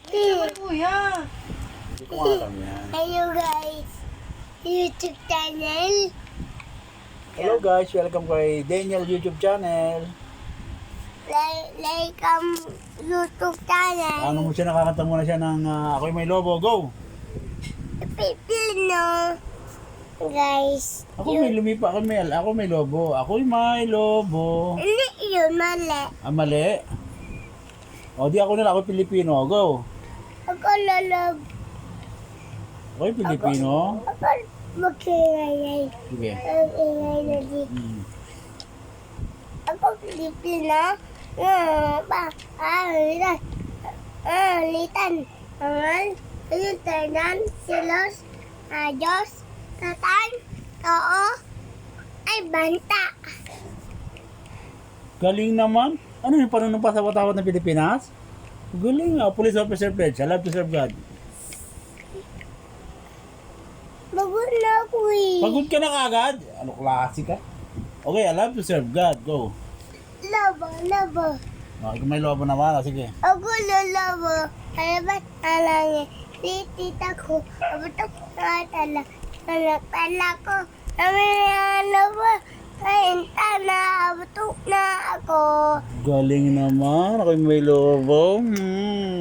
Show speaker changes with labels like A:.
A: Kuya.
B: Hindi ko alam yan.
C: Hello guys, YouTube channel.
B: Hello guys, welcome kay Daniel YouTube channel.
C: Like YouTube channel.
B: Ano mo siya, nakakanta muna siya ng Ako'y May Lobo, go!
C: Pilipino. Guys,
B: Ako may lumipa, ako may lobo. Ako'y may lobo.
C: hindi yun mali.
B: Mali. O di ako nila, ako'y Pilipino, go!
C: Ako lolob.
B: Ako'y Pilipino.
C: Ako magkingay.
B: Sige.
C: Ang ingay na di. Ako Pilipino. Litan. Angal. Ayun, Ternan. Silos. Diyos. Satan. Oo. Ay, banta.
B: Galing naman. Ano yung panunumpa sa watawat ng Pilipinas? Galing nga, police officer pledge. I love to serve God.
C: Bagot na ako eh.
B: Pagod ka na kagad? Ano, klase ka? Okay, I love to serve God, go.
C: Labo.
B: O, ikaw may lobo naman, sige.
C: Ako lolobo. Ano ba talangin? Tita ko. Abatok na tala. Tala ko. Kami na ba? Kain na. Abatok na ako.
B: Galing naman, ako'y may lobo.